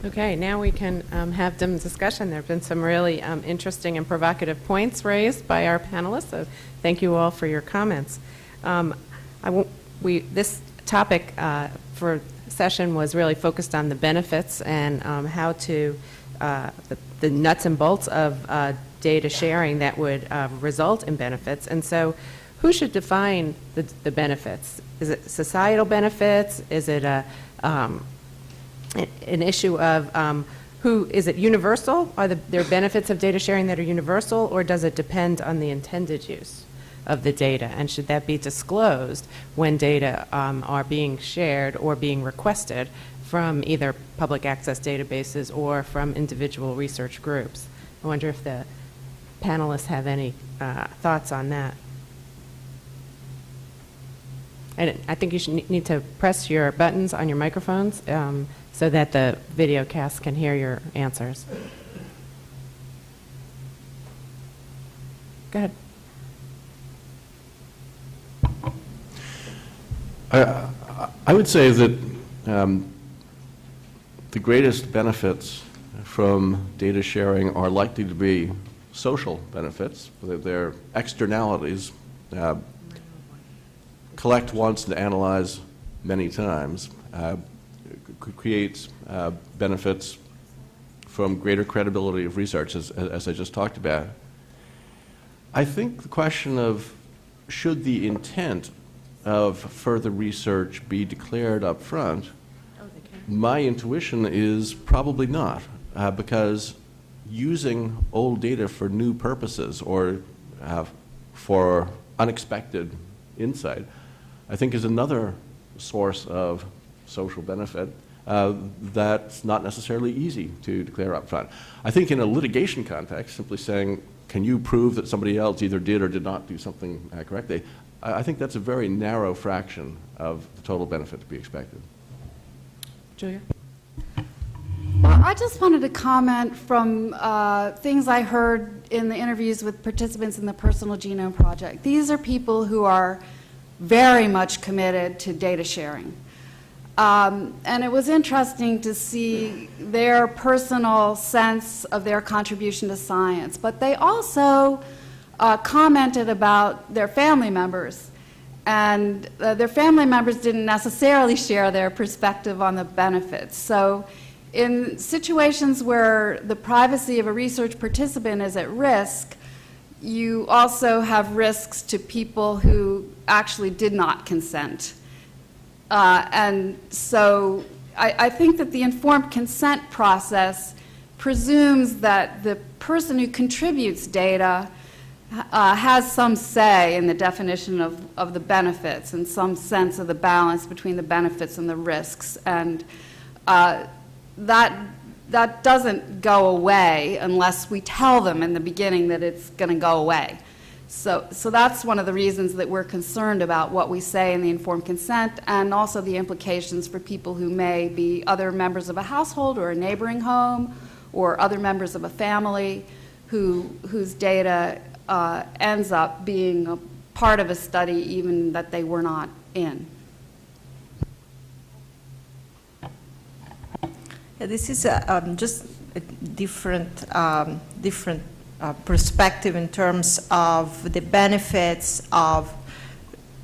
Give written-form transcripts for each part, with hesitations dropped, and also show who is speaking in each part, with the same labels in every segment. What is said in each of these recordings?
Speaker 1: Okay, now we can have some discussion. There have been some really interesting and provocative points raised by our panelists, so thank you all for your comments. This topic for session was really focused on the benefits and how to, the nuts and bolts of data sharing that would result in benefits. And so who should define the benefits? Is it societal benefits? Is it an issue of is it universal? Are there benefits of data sharing that are universal, or does it depend on the intended use of the data? And should that be disclosed when data are being shared or being requested from either public access databases or from individual research groups? I wonder if the panelists have any thoughts on that. And I think you should need to press your buttons on your microphones so that the video cast can hear your answers. Go ahead.
Speaker 2: I would say that the greatest benefits from data sharing are likely to be social benefits. They're externalities. Collect once and analyze many times creates benefits from greater credibility of research, as I just talked about. I think the question of should the intent of further research be declared up front, my intuition is probably not, because using old data for new purposes or for unexpected insight, I think is another source of social benefit that's not necessarily easy to declare up front. I think in a litigation context, simply saying, can you prove that somebody else either did or did not do something correctly, I think that's a very narrow fraction of the total benefit to be expected.
Speaker 1: Julia?
Speaker 3: Well, I just wanted to comment from things I heard in the interviews with participants in the Personal Genome Project. These are people who are very much committed to data sharing. And it was interesting to see their personal sense of their contribution to science. But they also commented about their family members. And their family members didn't necessarily share their perspective on the benefits. So in situations where the privacy of a research participant is at risk, you also have risks to people who actually did not consent. And so I think that the informed consent process presumes that the person who contributes data has some say in the definition of the benefits and some sense of the balance between the benefits and the risks. And that doesn't go away unless we tell them in the beginning that it's going to go away. So that's one of the reasons that we're concerned about what we say in the informed consent, and also the implications for people who may be other members of a household or a neighboring home or other members of a family whose data ends up being a part of a study even that they were not in.
Speaker 4: Yeah, this is just a different perspective in terms of the benefits of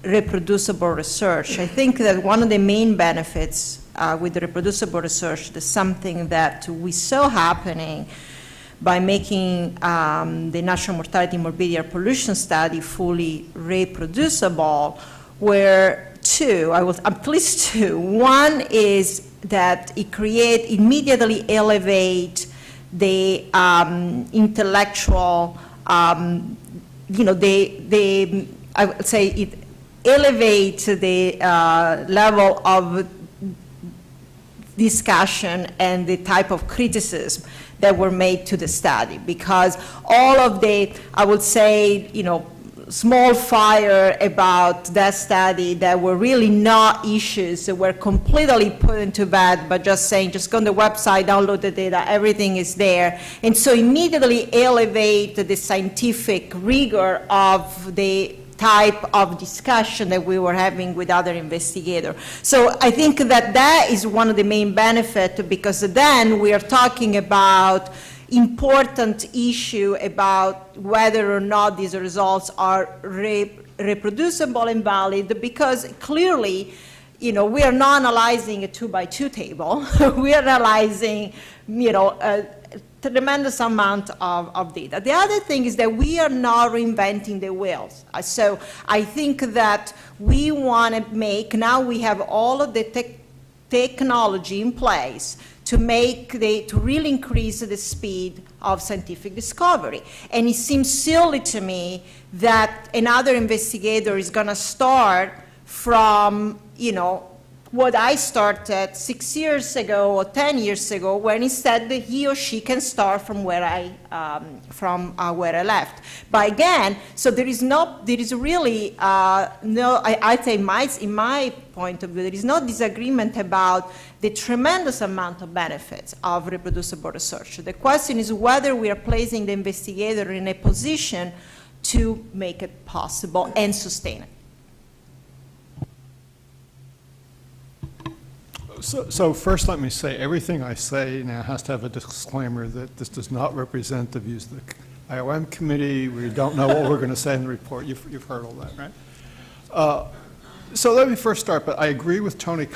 Speaker 4: reproducible research. I think that one of the main benefits with the reproducible research is something that we saw happening by making the national mortality, morbidity, and pollution study fully reproducible, where at least two. One is that it immediately elevate the intellectual, I would say it elevates the level of discussion and the type of criticism that were made to the study, because all of the, I would say, small fire about that study that were really not issues that were completely put into bed, but just saying, just go on the website, download the data, everything is there. And so immediately elevate the scientific rigor of the type of discussion that we were having with other investigators. So I think that that is one of the main benefits, because then we are talking about important issue about whether or not these results are reproducible and valid, because clearly, you know, we are not analyzing a 2-by-2 table. We are analyzing, you know, a tremendous amount of data. The other thing is that we are not reinventing the wheels. So I think that we want to make, now we have all of the technology in place to really increase the speed of scientific discovery. And it seems silly to me that another investigator is going to start from, you know, what I started 6 years ago or 10 years ago, when instead he or she can start from where I left. But again, so there is really I say in my point of view, there is no disagreement about the tremendous amount of benefits of reproducible research. The question is whether we are placing the investigator in a position to make it possible and sustain it.
Speaker 5: So first let me say, everything I say now has to have a disclaimer that this does not represent the views of the IOM committee. We don't know what we're going to say in the report. You've heard all that, right? So let me first start, but I agree with Tony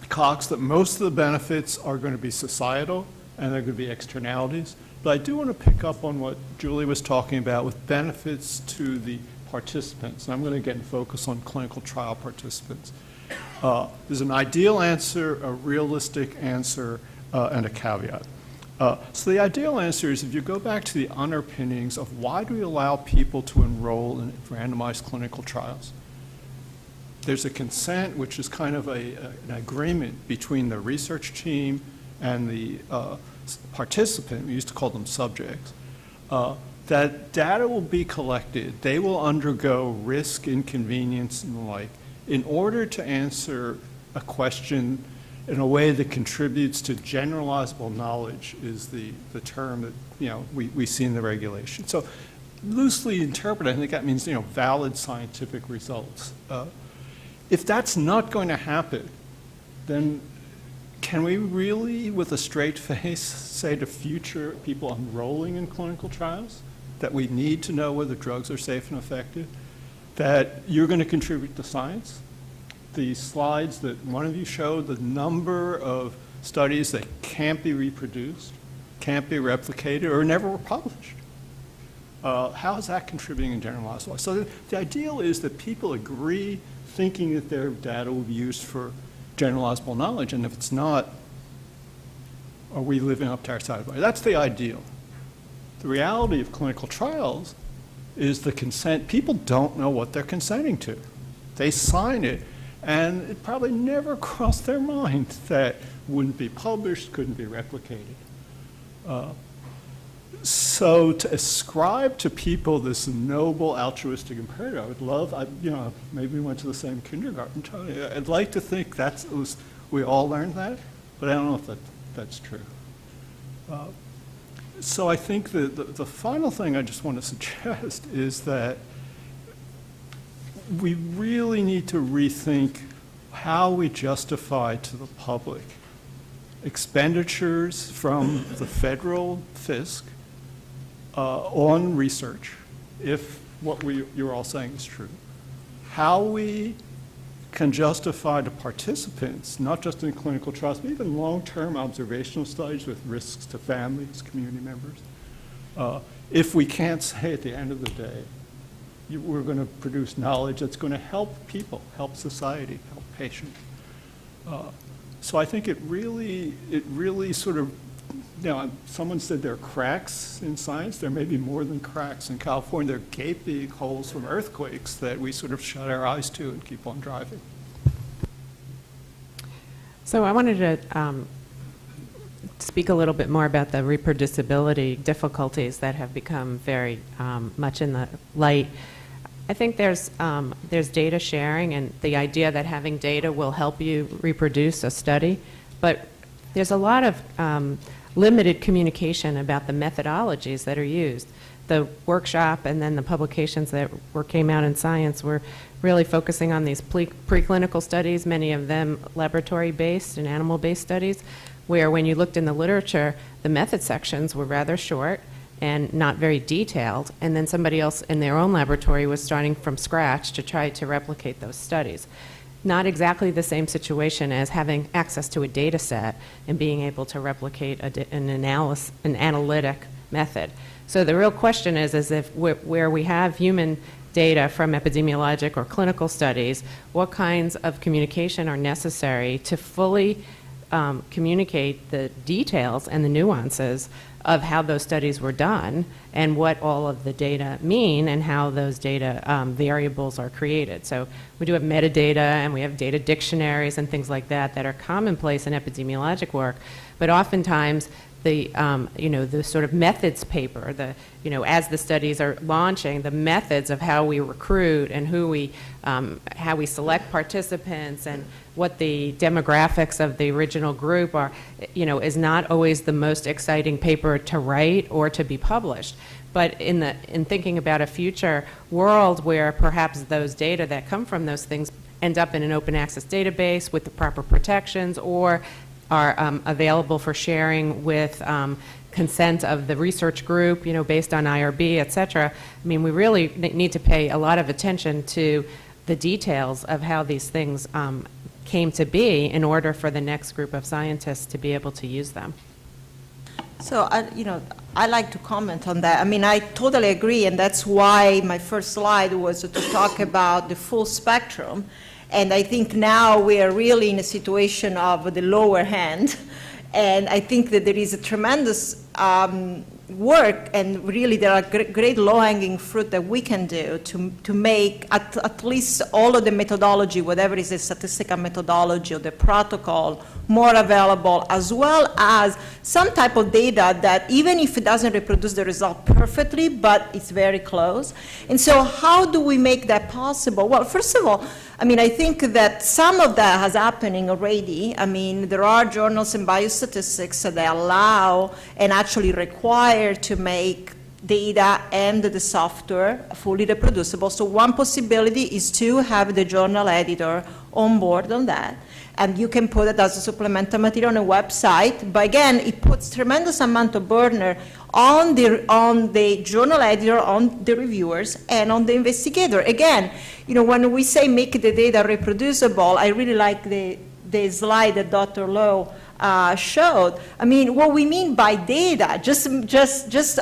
Speaker 5: Cox that most of the benefits are going to be societal and they're going to be externalities. But I do want to pick up on what Julie was talking about with benefits to the participants. And I'm going to get in focus on clinical trial participants. There's an ideal answer, a realistic answer, and a caveat. So the ideal answer is if you go back to the underpinnings of why do we allow people to enroll in randomized clinical trials. There's a consent, which is kind of an agreement between the research team and the participant, we used to call them subjects, that data will be collected, they will undergo risk, inconvenience, and the like, in order to answer a question in a way that contributes to generalizable knowledge is the term that, you know, we see in the regulation. So loosely interpreted, I think that means, you know, valid scientific results. If that's not going to happen, then can we really, with a straight face, say to future people enrolling in clinical trials that we need to know whether drugs are safe and effective, that you're going to contribute to science? The slides that one of you showed, the number of studies that can't be reproduced, can't be replicated, or never were published. How is that contributing in generalized? So the ideal is that people agree thinking that their data will be used for generalizable knowledge, and if it's not, are we living up to our side of it? That's the ideal. The reality of clinical trials is the consent. People don't know what they're consenting to. They sign it, and it probably never crossed their mind that wouldn't be published, couldn't be replicated. So to ascribe to people this noble altruistic imperative, I would love, you know, maybe we went to the same kindergarten, Tony. I'd like to think we all learned that, but I don't know if that's true. So I think the final thing I just want to suggest is that we really need to rethink how we justify to the public expenditures from the federal fisc on research, if what you're all saying is true. How we can justify to participants, not just in clinical trials, but even long-term observational studies with risks to families, community members, if we can't say at the end of the day, we're going to produce knowledge that's going to help people, help society, help patients. So I think it really sort of, you know, someone said there are cracks in science. There may be more than cracks in California. There are gaping holes from earthquakes that we sort of shut our eyes to and keep on driving.
Speaker 1: So I wanted to speak a little bit more about the reproducibility difficulties that have become very much in the light. I think there's data sharing and the idea that having data will help you reproduce a study, but there's a lot of limited communication about the methodologies that are used. the workshop and then the publications that came out in Science were really focusing on these preclinical studies, many of them laboratory-based and animal-based studies, where when you looked in the literature, the method sections were rather short and not very detailed, and then somebody else in their own laboratory was starting from scratch to try to replicate those studies. Not exactly the same situation as having access to a data set and being able to replicate an analytic method. So the real question is if where we have human data from epidemiologic or clinical studies, what kinds of communication are necessary to fully communicate the details and the nuances of how those studies were done and what all of the data mean and how those data variables are created. So we do have metadata and we have data dictionaries and things like that that are commonplace in epidemiologic work, but oftentimes the the sort of methods paper, as the studies are launching, the methods of how we recruit and how we select participants and what the demographics of the original group are, is not always the most exciting paper to write or to be published. But in thinking about a future world where perhaps those data that come from those things end up in an open access database with the proper protections or are available for sharing with consent of the research group, based on IRB, et cetera. I mean, we really need to pay a lot of attention to the details of how these things came to be in order for the next group of scientists to be able to use them.
Speaker 4: So, I like to comment on that. I mean, I totally agree, and that's why my first slide was to talk about the full spectrum. And I think now we are really in a situation of the lower hand. And I think that there is a tremendous work, and really there are great low-hanging fruit that we can do to make at least all of the methodology, whatever is the statistical methodology or the protocol, more available, as well as some type of data that even if it doesn't reproduce the result perfectly, but it's very close. And so how do we make that possible? Well, first of all, I mean, I think that some of that has happening already. I mean, there are journals in biostatistics that allow and actually require to make data and the software fully reproducible. So one possibility is to have the journal editor on board on that. And you can put it as a supplemental material on a website. But again, it puts tremendous amount of burden on the journal editor, on the reviewers, and on the investigator. Again, when we say make the data reproducible, I really like the slide that Dr. Lowe showed. I mean, what we mean by data, just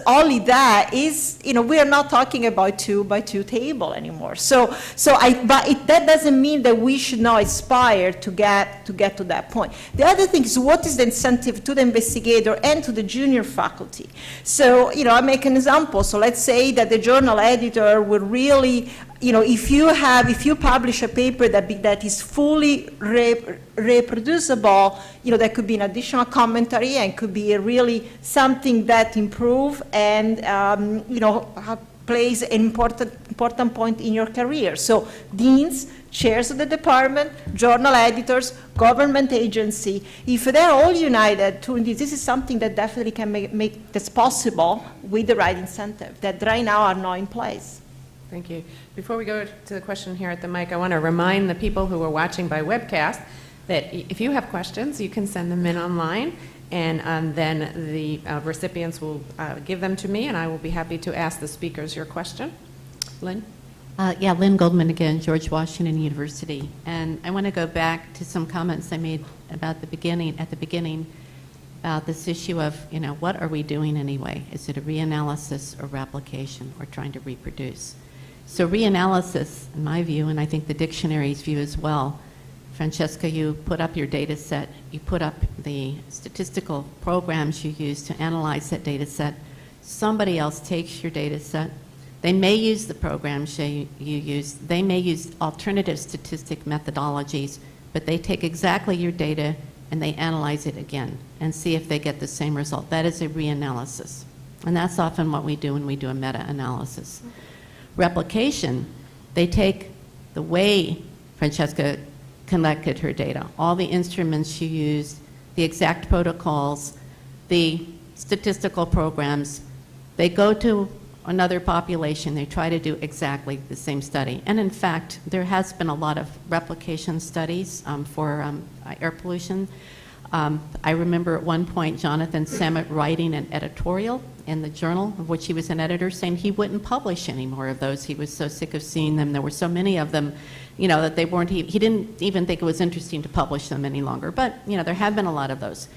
Speaker 4: only that is, we are not talking about 2x2 table anymore. That doesn't mean that we should not aspire to get to that point. The other thing is, what is the incentive to the investigator and to the junior faculty? So, I make an example. So let's say that the journal editor would really, if you publish a paper that is fully reproducible, that could be an additional commentary and could be really something that improve and, plays an important point in your career. So deans, chairs of the department, journal editors, government agency, if they're all united to this is something that definitely can make this possible with the right incentive that right now are not in place.
Speaker 1: Thank you. Before we go to the question here at the mic, I want to remind the people who are watching by webcast that if you have questions, you can send them in online, and then the recipients will give them to me, and I will be happy to ask the speakers your question. Lynn?
Speaker 6: Yeah, Lynn Goldman again, George Washington University. And I want to go back to some comments I made about at the beginning, about this issue of, what are we doing anyway? Is it a reanalysis or replication or trying to reproduce? So reanalysis, in my view, and I think the dictionary's view as well, Francesca, you put up your data set, you put up the statistical programs you use to analyze that data set. Somebody else takes your data set. They may use the programs you use. They may use alternative statistic methodologies, but they take exactly your data and they analyze it again and see if they get the same result. That is a reanalysis. And that's often what we do when we do a meta-analysis. Replication, they take the way Francesca collected her data, all the instruments she used, the exact protocols, the statistical programs. They go to another population, they try to do exactly the same study. And in fact, there has been a lot of replication studies for air pollution. I remember at one point Jonathan Samet writing an editorial in the journal, of which he was an editor, saying he wouldn't publish any more of those. He was so sick of seeing them. There were so many of them, you know, that they weren't, he didn't even think it was interesting to publish them any longer. But, you know, there have been a lot of those.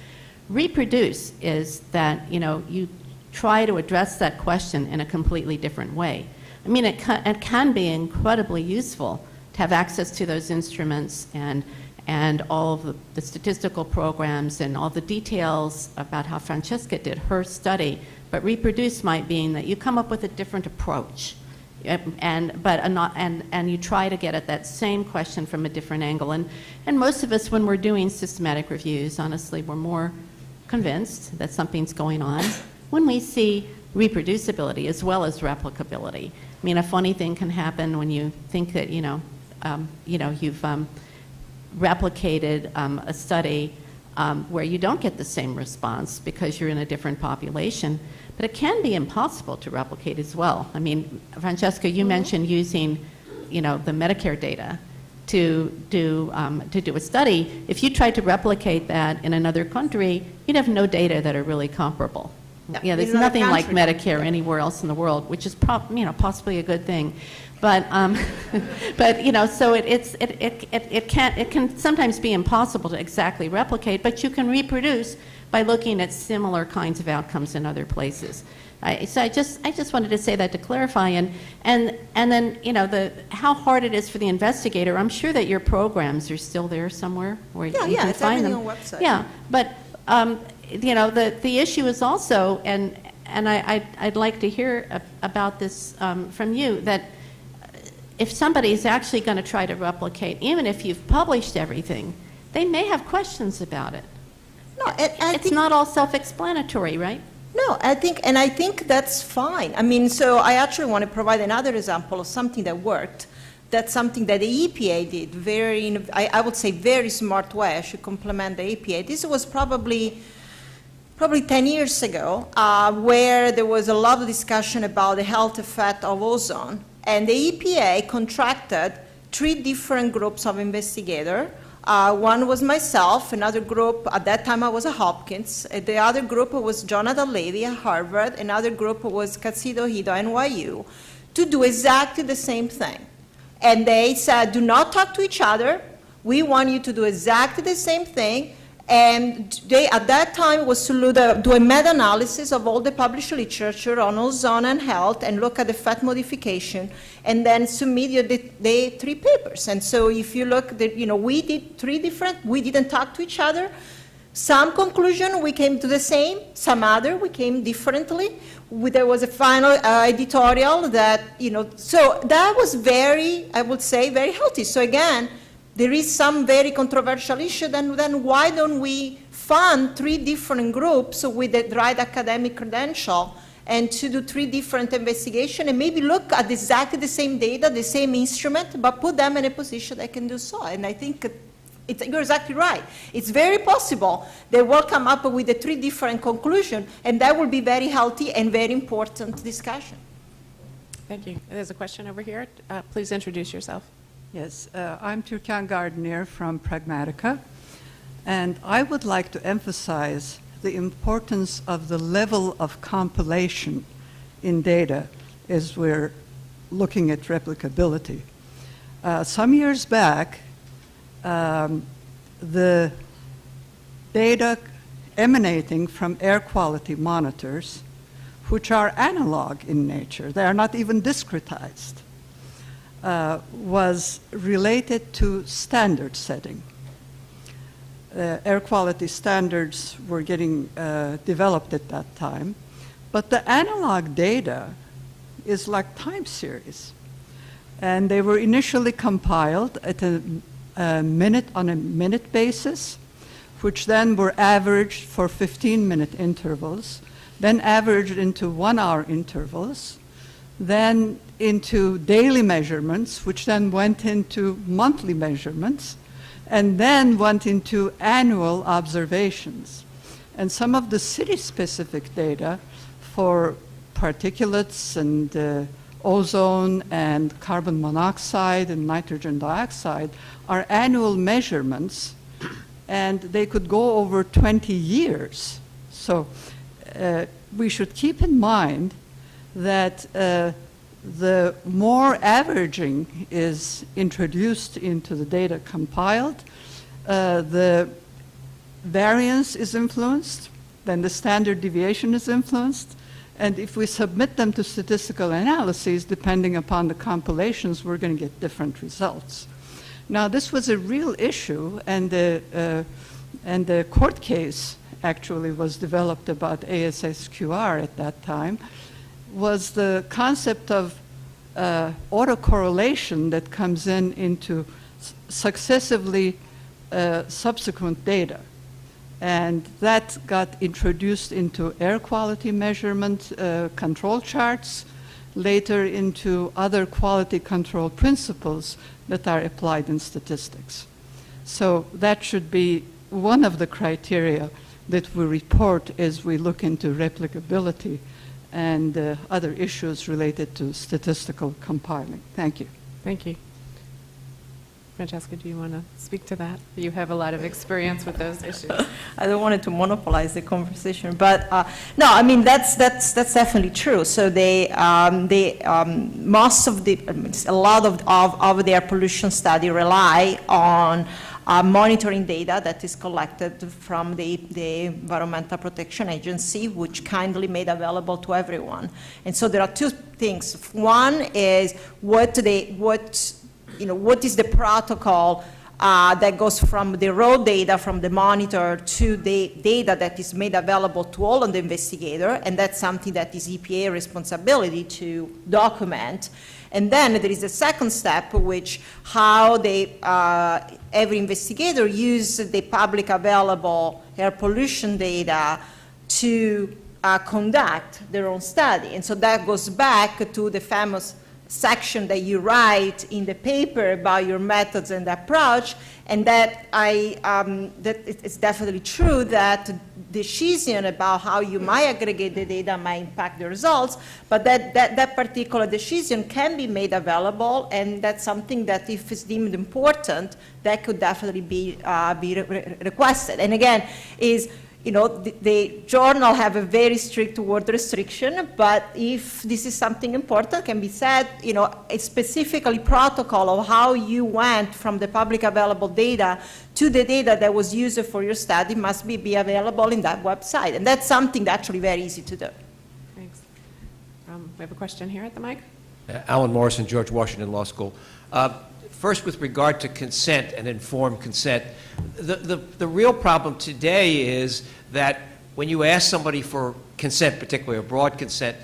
Speaker 6: Reproduce is that, you know, you try to address that question in a completely different way. I mean, it can be incredibly useful to have access to those instruments and all of the statistical programs and all the details about how Francesca did her study. But reproduce might mean that you come up with a different approach, and you try to get at that same question from a different angle. And most of us, when we're doing systematic reviews, honestly, we're more convinced that something's going on when we see reproducibility as well as replicability. I mean, a funny thing can happen when you think that you've replicated a study where you don't get the same response because you're in a different population. But it can be impossible to replicate as well. I mean, Francesca, you mentioned using, you know, the Medicare data to do a study. If you tried to replicate that in another country, you'd have no data that are really comparable.
Speaker 4: No,
Speaker 6: yeah, there's nothing like Medicare anywhere else in the world, which is possibly a good thing. But but you know, so it can sometimes be impossible to exactly replicate, but you can reproduce by looking at similar kinds of outcomes in other places. So I just wanted to say that to clarify, and then, you know, how hard it is for the investigator. I'm sure that your programs are still there somewhere where you can find them. On website. Yeah, but you know, the issue is also, and I'd like to hear about this from you, that if somebody is actually going to try to replicate, even if you've published everything, they may have questions about it.
Speaker 4: No,
Speaker 6: it's not all self-explanatory, right?
Speaker 4: No, I think that's fine. I mean, so I actually want to provide another example of something that worked. That's something that the EPA did I would say very smart way. I should compliment the EPA. This was probably 10 years ago, where there was a lot of discussion about the health effect of ozone. And the EPA contracted 3 different groups of investigators. One was myself, another group, at that time I was at Hopkins, the other group was Jonathan Levy at Harvard, another group was Katsudo Hido at NYU, to do exactly the same thing. And they said, do not talk to each other, we want you to do exactly the same thing. And they, at that time, was to do a meta-analysis of all the published literature on ozone and health and look at the fat modification, and then submit the 3 papers. And so if you look, we did 3 different, we didn't talk to each other. Some conclusion, we came to the same, some other, we came differently. There was a final editorial that, so that was very, I would say, very healthy. So again, there is some very controversial issue, then why don't we fund 3 different groups with the right academic credential and to do 3 different investigations and maybe look at exactly the same data, the same instrument, but put them in a position they can do so. And I think you're exactly right. It's very possible they will come up with the 3 different conclusions, and that will be very healthy and very important discussion.
Speaker 1: Thank you. There's a question over here. Please introduce yourself.
Speaker 7: Yes, I'm Türkan Gardner from Pragmatica, and I would like to emphasize the importance of the level of compilation in data as we're looking at replicability. Some years back, the data emanating from air quality monitors, which are analog in nature, they are not even discretized, was related to standard setting. Air quality standards were getting developed at that time, but the analog data is like time series. And they were initially compiled at on a minute basis, which then were averaged for 15-minute intervals, then averaged into 1-hour intervals, then into daily measurements, which then went into monthly measurements, and then went into annual observations. And some of the city-specific data for particulates and ozone and carbon monoxide and nitrogen dioxide are annual measurements, and they could go over 20 years. So we should keep in mind that the more averaging is introduced into the data compiled, the variance is influenced, then the standard deviation is influenced, and if we submit them to statistical analyses, depending upon the compilations, we're going to get different results. Now, this was a real issue, and the court case actually was developed about ASSQR at that time, was the concept of autocorrelation that comes into successively subsequent data. And that got introduced into air quality measurement control charts, later into other quality control principles that are applied in statistics. So that should be one of the criteria that we report as we look into replicability and other issues related to statistical compiling. Thank you.
Speaker 1: Thank you. Francesca, do you want to speak to that? You have a lot of experience with those issues.
Speaker 4: I don't want to monopolize the conversation, but no, I mean that's definitely true. So most of a lot of their pollution study rely on monitoring data that is collected from the Environmental Protection Agency, which kindly made available to everyone. And so there are two things. One is what is the protocol that goes from the raw data from the monitor to the data that is made available to all of the investigator, and that's something that is EPA responsibility to document. And then there is a second step, which how every investigator uses the public available air pollution data to conduct their own study. And so that goes back to the famous section that you write in the paper about your methods and approach, and that it's definitely true that decision about how you might aggregate the data might impact the results, but that particular decision can be made available, and that's something that if it's deemed important, that could definitely be requested. And again, the journal have a very strict word restriction, but if this is something important, can be said, a specifically protocol of how you went from the public available data to the data that was used for your study must be available in that website. And that's something that's actually very easy to do.
Speaker 1: Thanks. We have a question here at the mic.
Speaker 8: Alan Morrison, George Washington Law School. First, with regard to consent and informed consent, the real problem today is that when you ask somebody for consent, particularly a broad consent,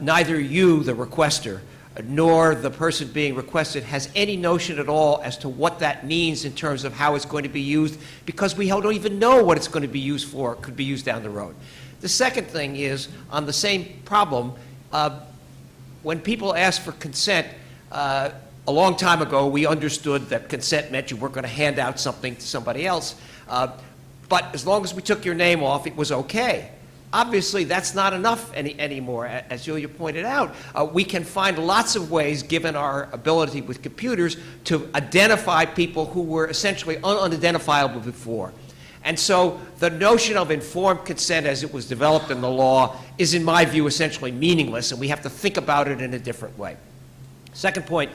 Speaker 8: neither you, the requester, nor the person being requested has any notion at all as to what that means in terms of how it's going to be used, because we don't even know what it's going to be used for. It could be used down the road. The second thing is, on the same problem, when people ask for consent, a long time ago, we understood that consent meant you weren't going to hand out something to somebody else. But as long as we took your name off, it was okay. Obviously, that's not enough anymore. As Julia pointed out, we can find lots of ways, given our ability with computers, to identify people who were essentially unidentifiable before. And so the notion of informed consent as it was developed in the law is, in my view, essentially meaningless, and we have to think about it in a different way. Second point,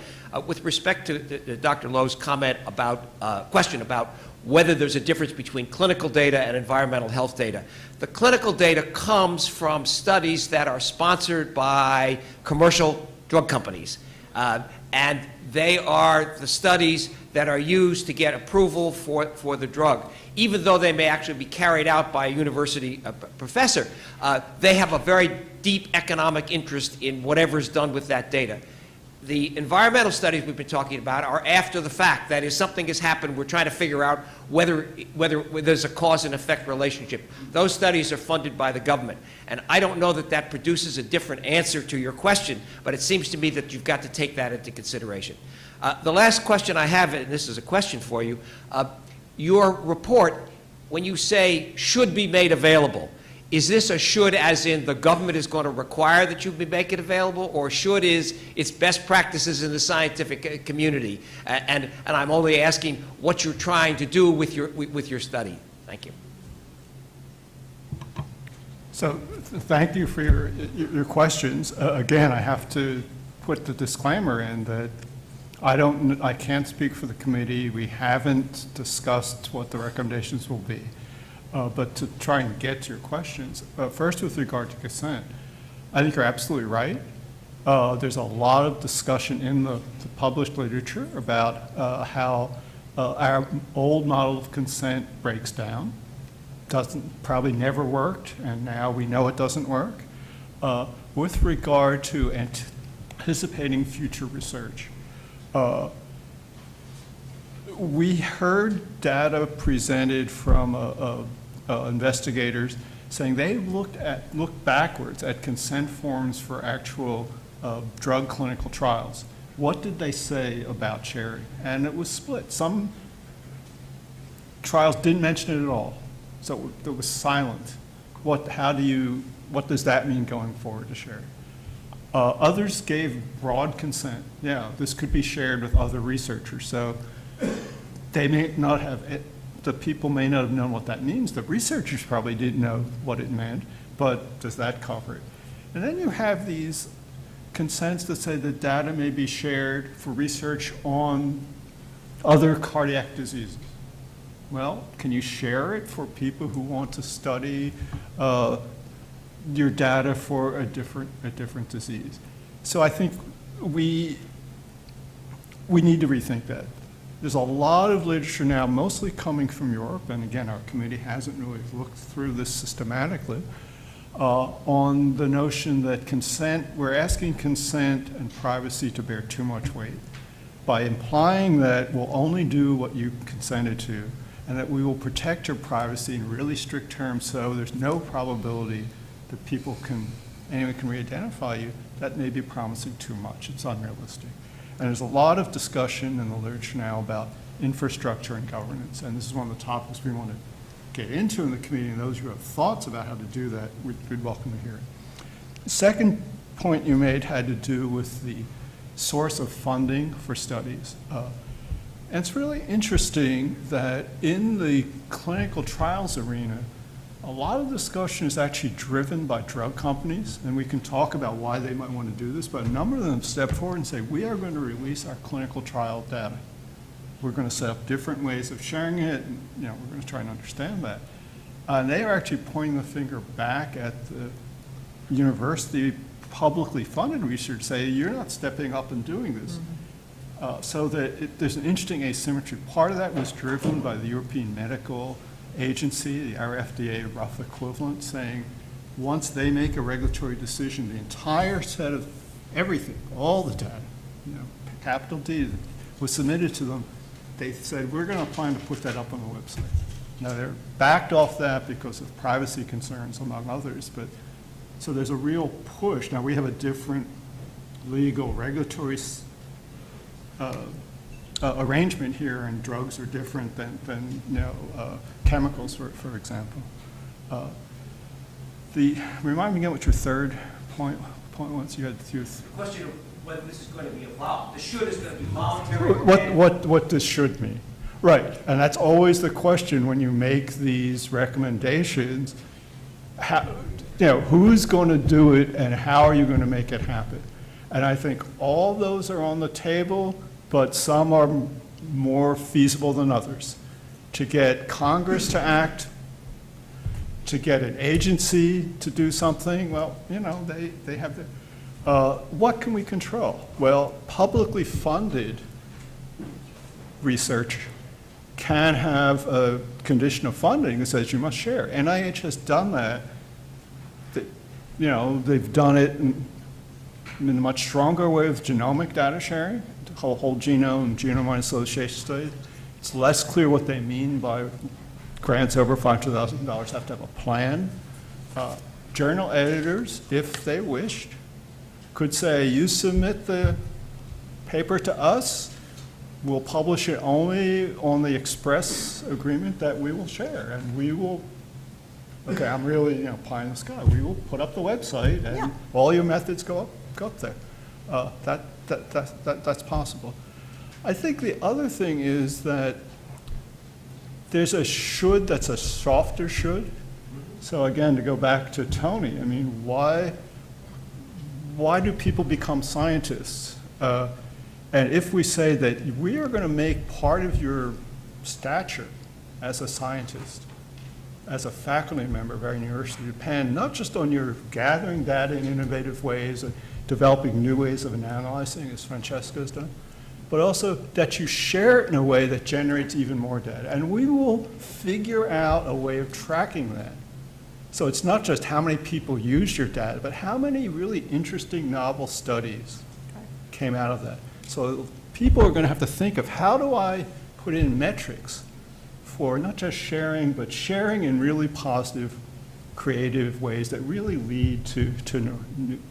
Speaker 8: with respect to Dr. Lowe's comment about, question about whether there's a difference between clinical data and environmental health data. The clinical data comes from studies that are sponsored by commercial drug companies. And they are the studies that are used to get approval for the drug. Even though they may actually be carried out by a university professor, they have a very deep economic interest in whatever's done with that data. The environmental studies we've been talking about are after the fact. That is, something has happened. We're trying to figure out whether there's a cause and effect relationship. Those studies are funded by the government. And I don't know that that produces a different answer to your question, but it seems to me that you've got to take that into consideration. The last question I have, and this is a question for you, your report, when you say should be made available, is this a should as in the government is going to require that you make it available, or should is it's best practices in the scientific community? And I'm only asking what you're trying to do with your study. Thank you.
Speaker 5: So thank you for your questions. Again, I have to put the disclaimer in that I can't speak for the committee. We haven't discussed what the recommendations will be. But to try and get to your questions, first with regard to consent, I think you're absolutely right. There's a lot of discussion in the published literature about how our old model of consent breaks down. Probably never worked, and now we know it doesn't work. With regard to anticipating future research, we heard data presented from investigators saying they looked backwards at consent forms for actual drug clinical trials. What did they say about sharing? And it was split. Some trials didn't mention it at all, so it was silent. What does that mean going forward to sharing? Others gave broad consent. Yeah, this could be shared with other researchers. So they may not have, the people may not have known what that means. The researchers probably didn't know what it meant, but does that cover it? And then you have these consents that say the data may be shared for research on other cardiac diseases. Well, can you share it for people who want to study your data for a different disease? So I think we need to rethink that. There's a lot of literature now, mostly coming from Europe, and again, our committee hasn't really looked through this systematically, on the notion that we're asking consent and privacy to bear too much weight by implying that we'll only do what you consented to, and that we will protect your privacy in really strict terms so there's no probability that anyone can re-identify you. That may be promising too much. It's unrealistic. And there's a lot of discussion in the literature now about infrastructure and governance, and this is one of the topics we want to get into in the committee, and those who have thoughts about how to do that, we'd welcome to hear it. The second point you made had to do with the source of funding for studies. And it's really interesting that in the clinical trials arena, a lot of discussion is actually driven by drug companies, and we can talk about why they might want to do this, but a number of them step forward and say, we are going to release our clinical trial data. We're going to set up different ways of sharing it, and we're going to try and understand that. And they are actually pointing the finger back at the university publicly funded research, say, you're not stepping up and doing this. So that there's an interesting asymmetry. Part of that was driven by the European Medical Agency, our FDA rough equivalent, saying once they make a regulatory decision, the entire set of everything, all the data, capital D, was submitted to them. They said, we're going to plan to put that up on the website. Now, they're backed off that because of privacy concerns, among others, but so there's a real push. Now, we have a different legal regulatory arrangement here, and drugs are different than chemicals, for example. Remind me again what your third point was. You had the
Speaker 8: question of whether this is going to be allowed. The should is going to be voluntary.
Speaker 5: What does should mean? Right, and that's always the question when you make these recommendations. Who's going to do it, and how are you going to make it happen? And I think all those are on the table, but some are more feasible than others. To get Congress to act, to get an agency to do something, well, they have what can we control? Well, publicly funded research can have a condition of funding that says you must share. NIH has done that. They've done it in a much stronger way with genomic data sharing, whole genome association studies. It's less clear what they mean by grants over $500,000 have to have a plan. Journal editors, if they wished, could say, you submit the paper to us, we'll publish it only on the express agreement that we will share, and we will Okay, I'm really, pie in the sky. We will put up the website, and all your methods go up there. That's possible. I think the other thing is that there's a should that's a softer should. So again, to go back to Tony, I mean, why do people become scientists? And if we say that we are going to make part of your stature as a scientist, as a faculty member of our university depend not just on your gathering data in innovative ways and developing new ways of analyzing, as Francesca's done, but also that you share it in a way that generates even more data. And we will figure out a way of tracking that. So it's not just how many people used your data, but how many really interesting novel studies came out of that. So people are going to have to think of how do I put in metrics for not just sharing, but sharing in really positive, creative ways that really lead to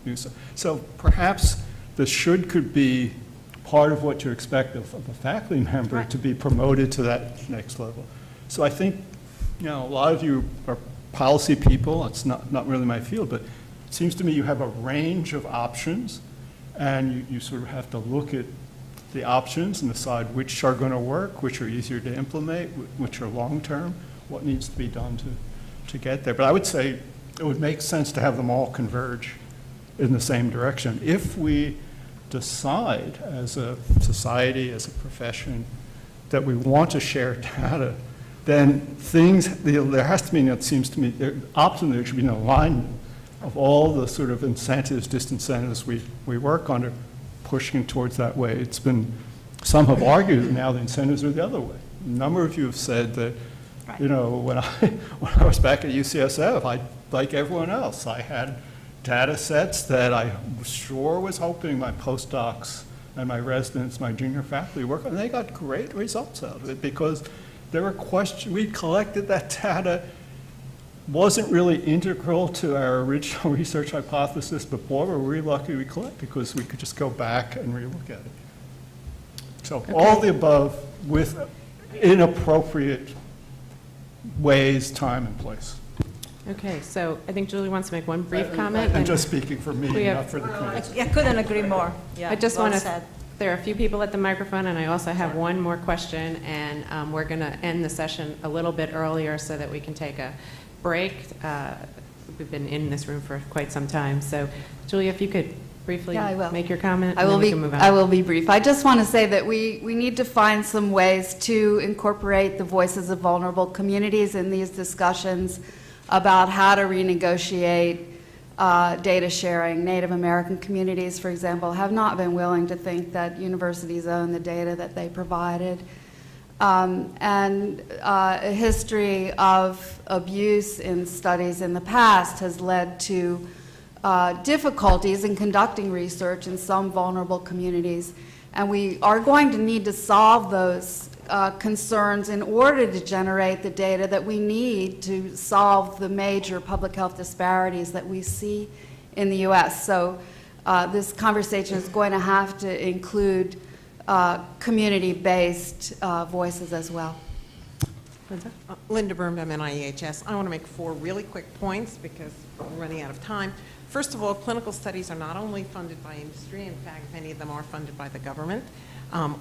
Speaker 5: new stuff. So perhaps the should could be part of what you expect of a faculty member to be promoted to that next level. So I think, a lot of you are policy people. It's not really my field, but it seems to me you have a range of options, and you sort of have to look at the options and decide which are going to work, which are easier to implement, which are long-term, what needs to be done to get there. But I would say it would make sense to have them all converge in the same direction. If we decide as a society, as a profession, that we want to share data, then there has to be, it seems to me, optimally there should be an alignment of all the sort of incentives, disincentives we work under, pushing towards that way. It's been, some have argued that now the incentives are the other way. A number of you have said that, when I was back at UCSF, like everyone else, I had data sets that I sure was hoping my postdocs and my residents, my junior faculty work on, and they got great results out of it because there were questions, we collected that data, wasn't really integral to our original research hypothesis, but boy, were we lucky we collected because we could just go back and relook at it. So all the above with inappropriate ways, time, and place.
Speaker 1: Okay, so I think Julie wants to make one brief comment.
Speaker 5: I'm just speaking for me, not for the committee.
Speaker 4: I couldn't agree more. Yeah,
Speaker 1: I just want to,
Speaker 4: said.
Speaker 1: there are a few people at the microphone, and I also have one more question, and we're going to end the session a little bit earlier so that we can take a break. We've been in this room for quite some time. So, Julia, if you could briefly make your comment, and then we can move on.
Speaker 3: I will be brief. I just want to say that we need to find some ways to incorporate the voices of vulnerable communities in these discussions about how to renegotiate data sharing. Native American communities, for example, have not been willing to think that universities own the data that they provided. And a history of abuse in studies in the past has led to difficulties in conducting research in some vulnerable communities. And we are going to need to solve those concerns in order to generate the data that we need to solve the major public health disparities that we see in the U.S. So this conversation is going to have to include community-based voices as well.
Speaker 9: Linda Birnbaum, NIEHS. I want to make 4 really quick points because we're running out of time. First of all, clinical studies are not only funded by industry, in fact, many of them are funded by the government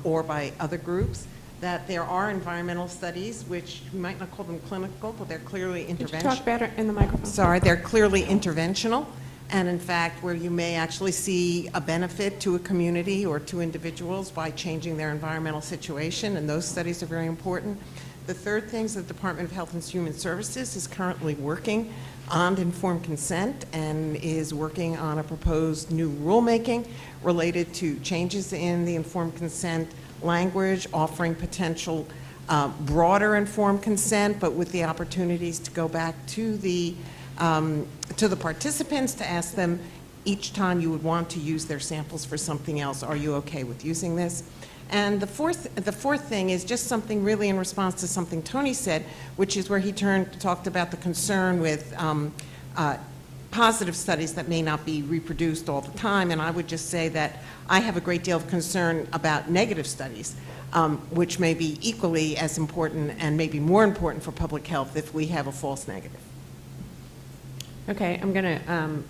Speaker 9: or by other groups, that there are environmental studies, which you might not call them clinical, but they're clearly interventional.
Speaker 1: Could you talk better in the microphone?
Speaker 9: Sorry, they're clearly interventional. And in fact, where you may actually see a benefit to a community or to individuals by changing their environmental situation, and those studies are very important. The third thing is the Department of Health and Human Services is currently working on informed consent and is working on a proposed new rulemaking related to changes in the informed consent language, offering potential broader informed consent, but with the opportunities to go back to the participants to ask them each time you would want to use their samples for something else, are you okay with using this? And the fourth thing is just something really in response to something Tony said, which is where he talked about the concern with positive studies that may not be reproduced all the time. And I would just say that I have a great deal of concern about negative studies, which may be equally as important and maybe more important for public health if we have a false negative.
Speaker 1: Okay, I'm going to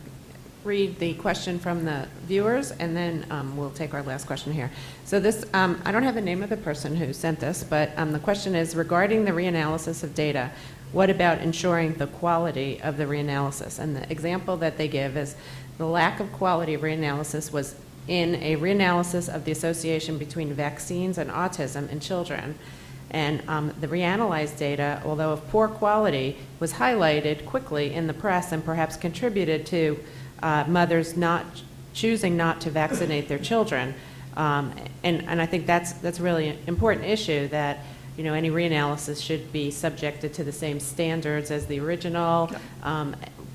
Speaker 1: read the question from the viewers, and then we'll take our last question here. So this, I don't have the name of the person who sent this, but the question is, regarding the reanalysis of data, what about ensuring the quality of the reanalysis? And the example that they give is the lack of quality of reanalysis was in a reanalysis of the association between vaccines and autism in children. And the reanalyzed data, although of poor quality, was highlighted quickly in the press and perhaps contributed to mothers not choosing not to vaccinate their children. And I think that's really an important issue, that any reanalysis should be subjected to the same standards as the original.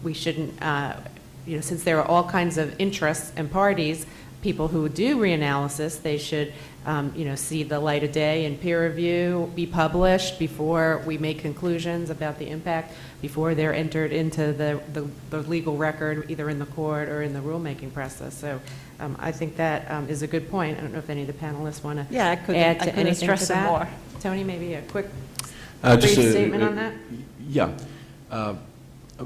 Speaker 1: We shouldn't, since there are all kinds of interests and parties, people who do reanalysis, they should see the light of day in peer review, be published before we make conclusions about the impact, before they're entered into the legal record, either in the court or in the rulemaking process. So I think that is a good point. I don't know if any of the panelists want to add to anything to that. More. Tony, maybe a quick brief statement on that?
Speaker 2: Yeah.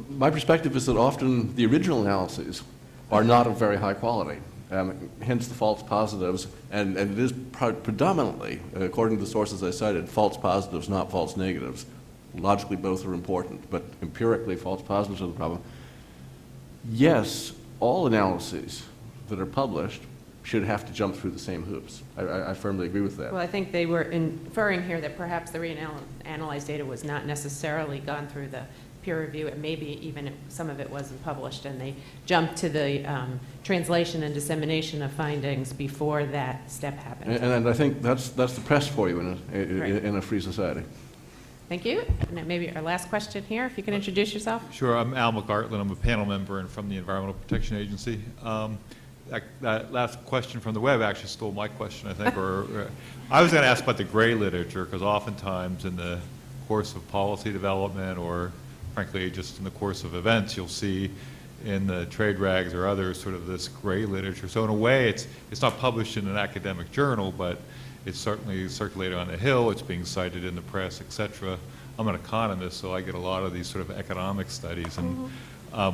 Speaker 2: My perspective is that often the original analyses are not of very high quality. Hence the false positives, and it is predominantly, according to the sources I cited, false positives, not false negatives. Logically, both are important, but empirically, false positives are the problem. Yes, all analyses that are published should have to jump through the same hoops. I firmly agree with that.
Speaker 1: Well, I think they were inferring here that perhaps the reanalyzed data was not necessarily gone through the peer review, and maybe even some of it wasn't published, and they jumped to the translation and dissemination of findings before that step happened.
Speaker 2: And I think that's the press for you in a free society.
Speaker 1: Thank you. And maybe our last question here, if you can introduce yourself.
Speaker 10: Sure, I'm Al McGartland. I'm a panel member and from the Environmental Protection Agency. That last question from the web actually stole my question, I think. Or I was going to ask about the gray literature, because oftentimes in the course of policy development, or frankly just in the course of events, you'll see in the trade rags or others sort of this gray literature. So in a way, it's not published in an academic journal, but it's certainly circulated on the Hill, it's being cited in the press, et cetera. I'm an economist, so I get a lot of these sort of economic studies. And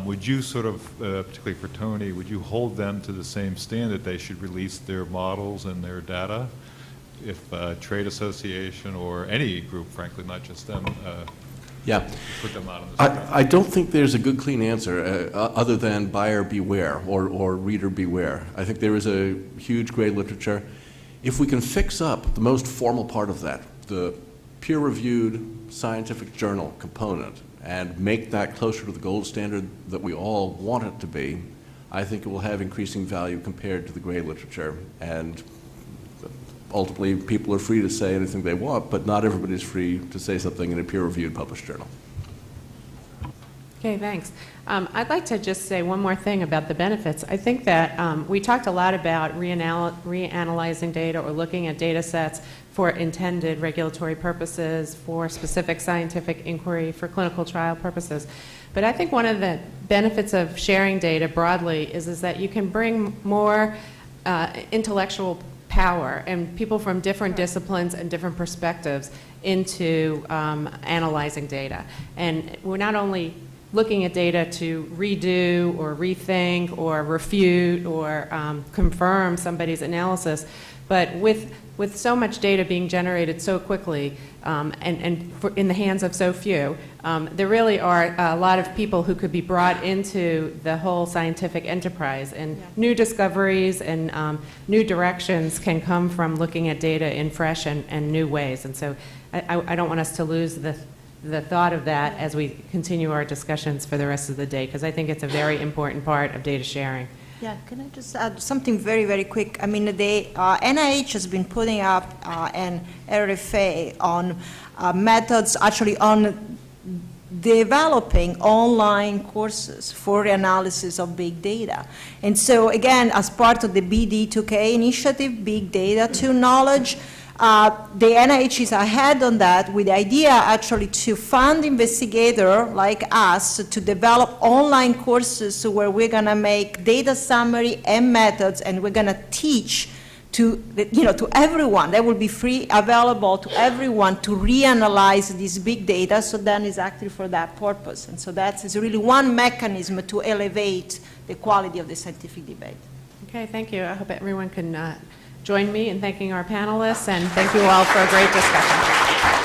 Speaker 10: would you sort of, particularly for Tony, would you hold them to the same standard? They should release their models and their data if a trade association or any group, frankly, not just them, put them out on the
Speaker 2: I don't think there's a good, clean answer other than buyer beware or reader beware. I think there is a huge gray literature. If we can fix up the most formal part of that, the peer-reviewed scientific journal component, and make that closer to the gold standard that we all want it to be, I think it will have increasing value compared to the gray literature. And ultimately, people are free to say anything they want, but not everybody's free to say something in a peer-reviewed published journal.
Speaker 1: Okay, thanks. I'd like to just say one more thing about the benefits. I think that we talked a lot about reanalyzing data or looking at data sets for intended regulatory purposes, for specific scientific inquiry, for clinical trial purposes. But I think one of the benefits of sharing data broadly is that you can bring more intellectual power and people from different disciplines and different perspectives into analyzing data. And we're not only looking at data to redo or rethink or refute or confirm somebody's analysis, but with so much data being generated so quickly and in the hands of so few, there really are a lot of people who could be brought into the whole scientific enterprise, and new discoveries and new directions can come from looking at data in fresh and new ways. And so I don't want us to lose the thought of that as we continue our discussions for the rest of the day, because I think it's a very important part of data sharing.
Speaker 4: Yeah, can I just add something very, very quick? I mean, the NIH has been putting up an RFA on methods, actually on developing online courses for the analysis of big data. And so, again, as part of the BD2K initiative, Big Data to Knowledge, the NIH is ahead on that with the idea actually to fund investigators like us to develop online courses where we're going to make data summary and methods, and we're going to teach to, to everyone. That will be free, available to everyone to reanalyze this big data, so then it's actually for that purpose. And so that's really one mechanism to elevate the quality of the scientific debate.
Speaker 1: Okay, thank you. I hope everyone can join me in thanking our panelists, and thank you all for a great discussion.